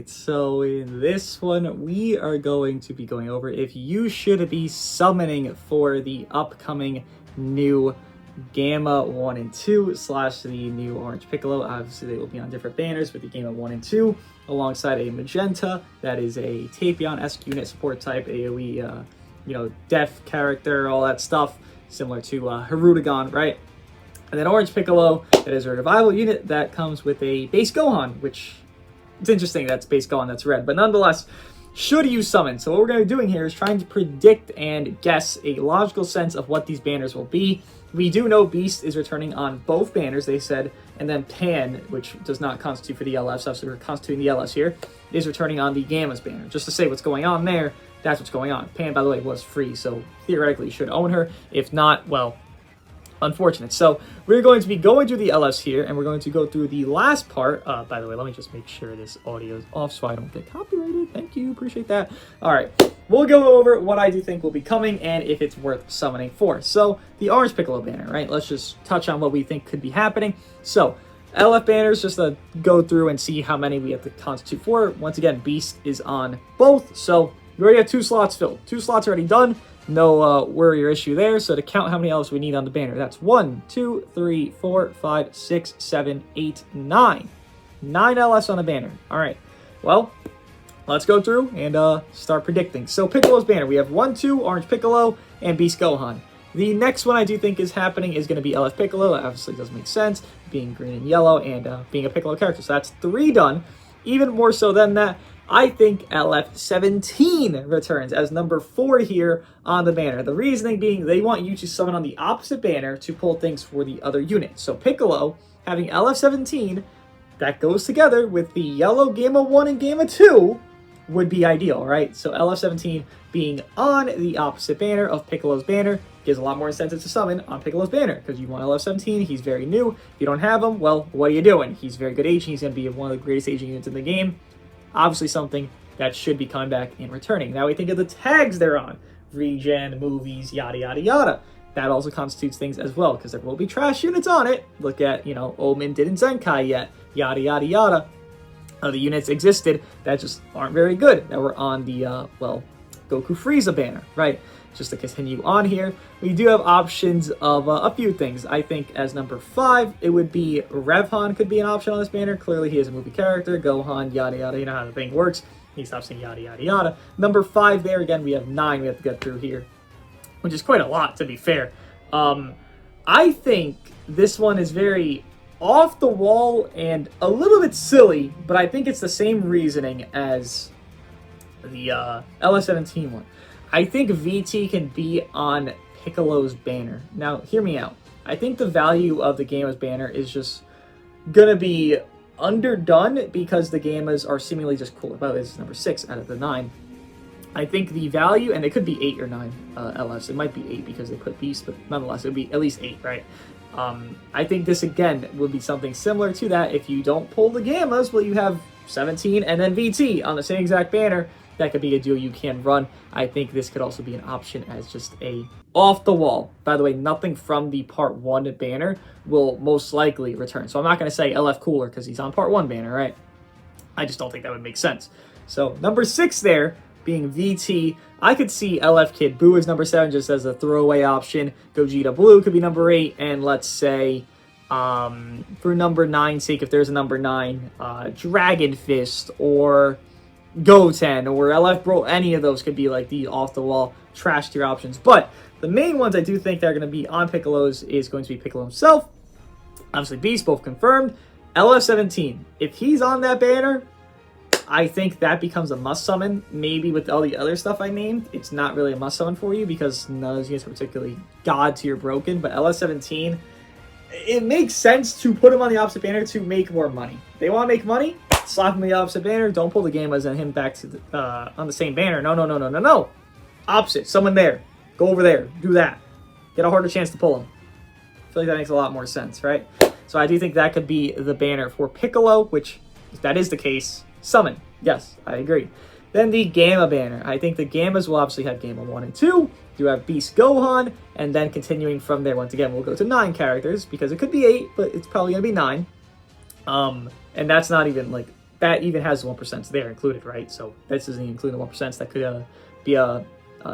right, so in this one, we are going to be going over if you should be summoning for the upcoming new Gamma 1 and 2 / the new Orange Piccolo. Obviously, they will be on different banners with the Gamma 1 and 2, alongside a Magenta, that is a Tapion-esque unit support type, AoE, death character, all that stuff, similar to Hirudegan, right? And then Orange Piccolo, that is a revival unit that comes with a base Gohan, which it's interesting that's base Gohan, that's red. But nonetheless, should you summon? So what we're going to be doing here is trying to predict and guess a logical sense of what these banners will be. We do know Beast is returning on both banners, they said, and then Pan, which does not constitute for the LF stuff, so we're constituting the LS here, is returning on the Gamma's banner. Just to say what's going on there, that's what's going on. Pan, by the way, was free, so theoretically you should own her. If not, well, unfortunate. So we're going to be going through the LFs here, and we're going to go through the last part. By the way, let me just make sure this audio is off so I don't get copyrighted. Thank you, appreciate that. All right, we'll go over what I do think will be coming and if it's worth summoning for. So the Orange Piccolo banner, right? Let's just touch on what we think could be happening. So LF banners, just to go through and see how many we have to constitute for. Once again, Beast is on both, so we already have 2 slots filled. 2 slots already done. No worry or issue there. So to count how many elves we need on the banner, that's 1, 2, 3, 4, 5, 6, 7, 8, 9. 9 LS on a banner. All right. Well, let's go through and start predicting. So Piccolo's banner, we have 1, 2, Orange Piccolo, and Beast Gohan. The next one I do think is happening is going to be LF Piccolo. That obviously doesn't make sense, being green and yellow and being a Piccolo character. So that's 3 done. Even more so than that, I think LF17 returns as number 4 here on the banner. The reasoning being they want you to summon on the opposite banner to pull things for the other unit. So Piccolo having LF17, that goes together with the yellow Gamma 1 and Gamma 2 would be ideal, right? So LF17 being on the opposite banner of Piccolo's banner gives a lot more incentive to summon on Piccolo's banner because you want LF17, he's very new. If you don't have him, well, what are you doing? He's very good aging, he's going to be one of the greatest aging units in the game. Obviously something that should be coming back and returning. Now we think of the tags they're on. Regen, movies, yada, yada, yada. That also constitutes things as well, because there will be trash units on it. Look at, Omen didn't Zenkai yet, yada, yada, yada. The units existed that just aren't very good, that were on the, Goku Frieza banner, right? Just to continue on here, we do have options of a few things. I think as number 5, it would be Revhan could be an option on this banner. Clearly, he is a movie character. Gohan, yada, yada, you know how the thing works. He stops saying yada, yada, yada. Number 5 there, again, we have 9 we have to get through here, which is quite a lot, to be fair. I think this one is very off the wall and a little bit silly, but I think it's the same reasoning as the LS17 one. I think VT can be on Piccolo's banner. Now, hear me out. I think the value of the Gamma's banner is just gonna be underdone because the Gammas are seemingly just cool. By the way, this is number 6 out of the 9. I think the value, and it could be 8 or 9 LS. It might be 8 because they put Beast, but nonetheless, it would be at least 8, right? I think this, again, would be something similar to that. If you don't pull the Gammas, well, you have 17 and then VT on the same exact banner. That could be a duo you can run. I think this could also be an option as just a off the wall. By the way, nothing from the Part 1 banner will most likely return. So I'm not going to say LF Cooler because he's on Part 1 banner, right? I just don't think that would make sense. So number 6 there being VT. I could see LF Kid Buu as number 7 just as a throwaway option. Gogeta Blue could be number 8. And let's say for number 9's sake, if there's a number 9, Dragon Fist or Goten or LF Bro, any of those could be like the off-the-wall trash tier options. But the main ones I do think that are going to be on Piccolo's is going to be Piccolo himself. Obviously, Beast, both confirmed. LF17, if he's on that banner, I think that becomes a must summon. Maybe with all the other stuff I named, it's not really a must summon for you because none of those units are particularly god tier broken. But LF17, it makes sense to put him on the opposite banner to make more money. They want to make money? Slap him on the opposite banner. Don't pull the Gammas and him back to on the same banner. No. Opposite. Someone there. Go over there. Do that. Get a harder chance to pull him. I feel like that makes a lot more sense, right? So I do think that could be the banner for Piccolo, which, if that is the case, summon. Yes, I agree. Then the Gamma banner. I think the Gammas will obviously have Gamma 1 and 2. You have Beast Gohan, and then continuing from there, once again, we'll go to 9 characters, because it could be 8, but it's probably going to be 9. And that's not even, like, that even has 1% there included, right? So this isn't including the 1%. That could be a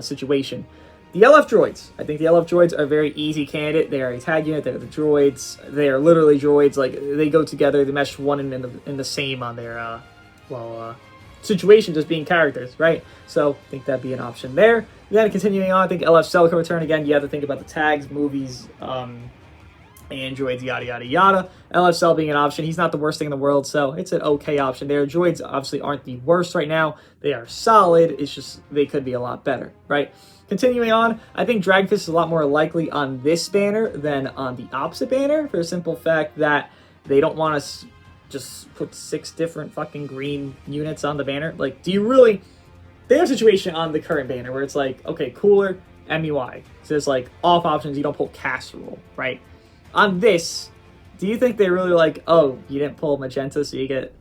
situation. The LF droids. I think the LF droids are a very easy candidate. They are a tag unit. They're the droids. They are literally droids. Like, they go together. They mesh one in the same on their, situation, just being characters, right? So I think that'd be an option there. Then continuing on, I think LF Cell can return again. You have to think about the tags, movies, androids, yada, yada, yada. LF Cell being an option. He's not the worst thing in the world, so it's an okay option there. Droids obviously aren't the worst right now. They are solid. It's just they could be a lot better, right? Continuing on, I think Dragonfist is a lot more likely on this banner than on the opposite banner for the simple fact that they don't want to just put 6 different fucking green units on the banner. Like, do you really... They have a situation on the current banner where it's like, okay, cooler, MUI. So there's like off options, you don't pull casserole, right? On this, do you think they really like, oh, you didn't pull magenta, so you get,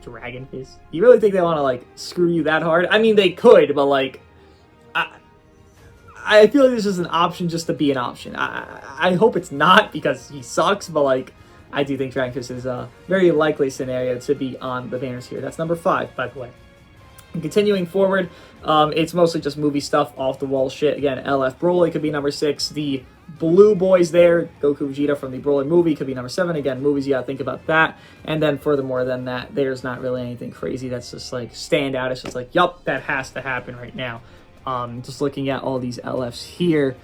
dragon face? You really think they want to like screw you that hard? I mean, they could, but like, I feel like this is an option just to be an option. I hope it's not because he sucks, but like, I do think Dragonfist is a very likely scenario to be on the banners here. That's number 5, by the way. And continuing forward, it's mostly just movie stuff, off-the-wall shit. Again, LF Broly could be number 6. The blue boys there, Goku Vegeta from the Broly movie, could be number 7. Again, movies, you gotta think about that. And then furthermore than that, there's not really anything crazy that's just like stand out. It's just like, yup, that has to happen right now. Just looking at all these LFs here.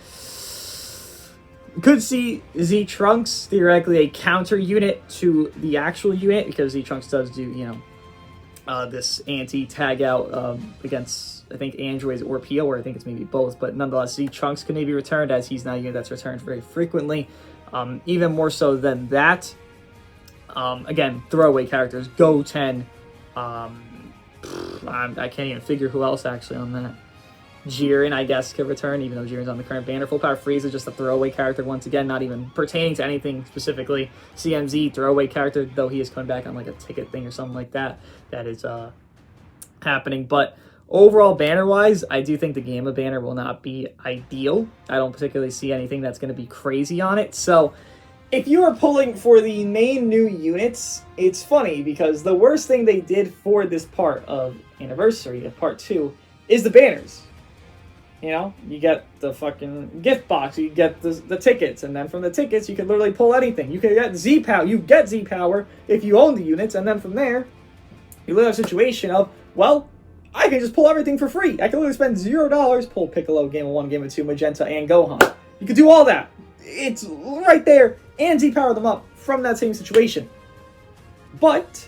Could see Z Trunks, theoretically a counter unit to the actual unit, because Z Trunks does do, this anti-tag out against, I think, androids or PO, or I think it's maybe both, but nonetheless, Z Trunks can maybe returned, as he's not a unit that's returned very frequently. Even more so than that, again, throwaway characters, Goten, I can't even figure who else actually on that. Jiren, I guess, could return, even though Jiren's on the current banner. Full Power Frieza, just a throwaway character once again, not even pertaining to anything specifically. CMZ, throwaway character, though he is coming back on like a ticket thing or something like that. That is happening. But overall, banner-wise, I do think the Gamma banner will not be ideal. I don't particularly see anything that's going to be crazy on it. So if you are pulling for the main new units, it's funny because the worst thing they did for this part of Anniversary, of Part 2, is the banners. You get the fucking gift box, you get the tickets, and then from the tickets, you can literally pull anything. You can get Z-Power, you get Z-Power if you own the units, and then from there, you literally have a situation of, well, I can just pull everything for free. I can literally spend $0, pull Piccolo, Game of 1, Game of 2, Magenta, and Gohan. You can do all that. It's right there, and Z-Power them up from that same situation. But,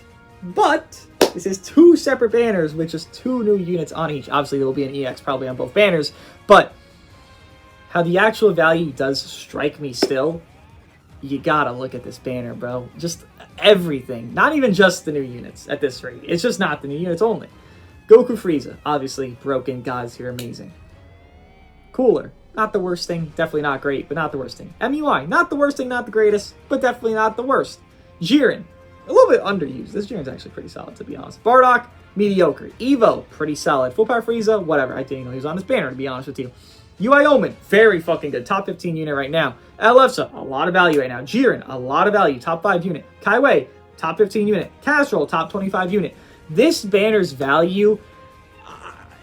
this is 2 separate banners with just 2 new units on each. Obviously, there will be an EX probably on both banners, but how the actual value does strike me still, you gotta look at this banner, bro. Just everything. Not even just the new units at this rate. It's just not the new units only. Goku Frieza, obviously broken. Gods here, amazing. Cooler. Not the worst thing. Definitely not great, but not the worst thing. MUI, not the worst thing, not the greatest, but definitely not the worst. Jiren. A little bit underused. This Jiren's actually pretty solid, to be honest. Bardock, mediocre. Evo, pretty solid. Full Power Frieza, whatever. I didn't know he was on this banner, to be honest with you. UI Omen, very fucking good. Top 15 unit right now. Elefsa, a lot of value right now. Jiren, a lot of value. Top 5 unit. Kaiwei, top 15 unit. Casserole, top 25 unit. This banner's value,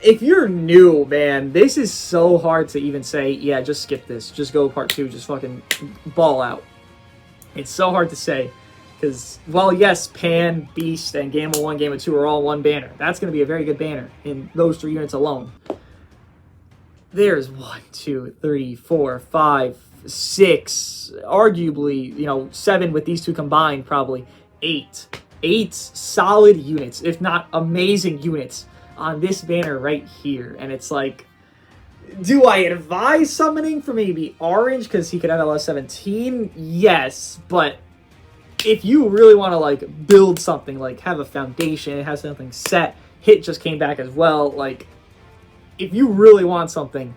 if you're new, man, this is so hard to even say, yeah, just skip this. Just go Part 2. Just fucking ball out. It's so hard to say. Because, well, yes, Pan, Beast, and Game of 1, Game of 2 are all one banner. That's going to be a very good banner in those 3 units alone. There's 1, 2, 3, 4, 5, 6, arguably, 7 with these 2 combined, probably 8. 8 solid units, if not amazing units, on this banner right here. And it's like, do I advise summoning for maybe Orange because he could have LS17? Yes, but if you really want to, like, build something, like, have a foundation, have something set, Hit just came back as well, like, if you really want something,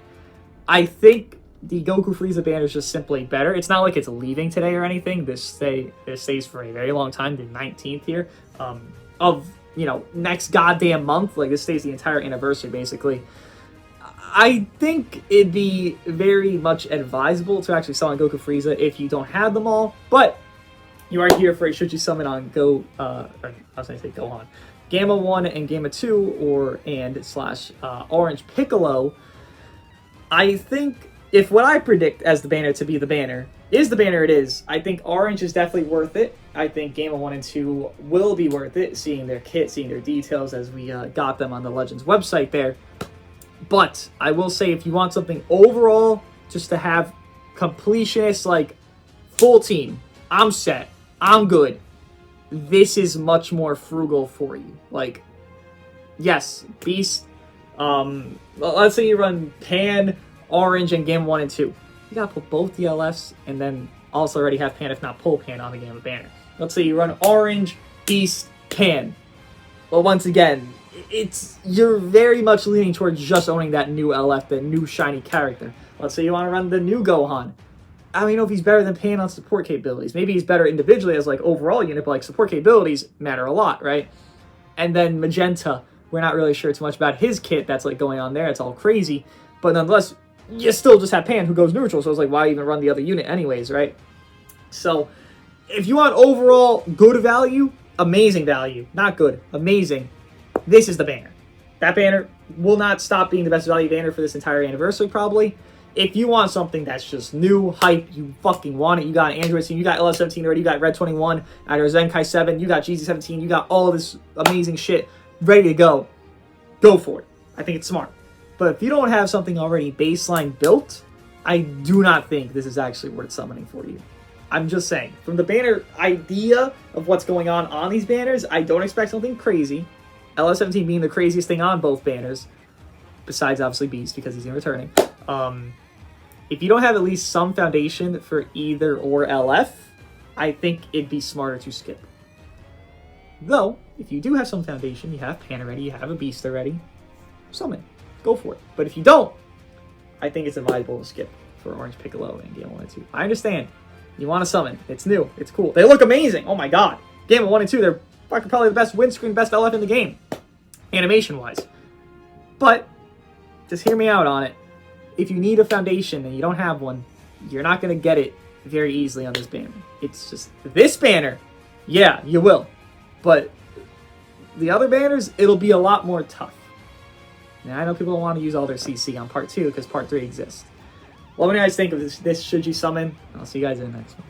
I think the Goku Frieza banner is just simply better. It's not like it's leaving today or anything. This stays for a very long time, the 19th here, of, next goddamn month. Like, this stays the entire anniversary, basically. I think it'd be very much advisable to actually sell on Goku Frieza if you don't have them all, but You are here for a should you summon on Go, I was going to say Gohan. Gamma 1 and Gamma 2 / Orange Piccolo. I think if what I predict as the banner to be the banner is the banner it is, I think Orange is definitely worth it. I think Gamma 1 and 2 will be worth it, seeing their kit, seeing their details as we got them on the Legends website there. But I will say if you want something overall, just to have completionist, like full team, I'm set, I'm good, this is much more frugal for you. Like, yes, Beast, let's say you run Pan, Orange, and Gamma 1 and 2. You gotta put both the LFs and then also already have Pan, if not pull Pan, on the Gamma banner. Let's say you run Orange, Beast, Pan. Well, once again, you're very much leaning towards just owning that new LF, that new shiny character. Let's say you want to run the new Gohan. I don't even know if he's better than Pan on support capabilities. Maybe he's better individually as like overall unit, but like support capabilities matter a lot, right? And then Magenta, we're not really sure too much about his kit that's like going on there. It's all crazy, but nonetheless, you still just have Pan who goes neutral. So it's like, why even run the other unit anyways, right? So if you want overall good value, amazing value, not good, amazing, this is the banner. That banner will not stop being the best value banner for this entire anniversary, probably. If you want something that's just new, hype, you fucking want it. You got an Android team, you got LS17 already, you got Red 21, either Zenkai 7, you got GZ17, you got all this amazing shit ready to go. Go for it. I think it's smart. But if you don't have something already baseline built, I do not think this is actually worth summoning for you. I'm just saying, from the banner idea of what's going on these banners, I don't expect something crazy. LS17 being the craziest thing on both banners, besides obviously Beast because he's returning. If you don't have at least some foundation for either or LF, I think it'd be smarter to skip. Though, if you do have some foundation, you have Pan already, you have a Beast already, summon. Go for it. But if you don't, I think it's advisable to skip for Orange Piccolo and Gamma 1 and 2. I understand. You want to summon. It's new. It's cool. They look amazing. Oh my god. Gamma 1 and 2, they're probably the best windscreen, best LF in the game. Animation-wise. But, just hear me out on it. If you need a foundation and you don't have one, you're not going to get it very easily on this banner. It's just, this banner, yeah, you will. But the other banners, it'll be a lot more tough. Now, I know people don't want to use all their CC on part 2 because part 3 exists. Well, what do you guys think of this should you summon? I'll see you guys in the next one.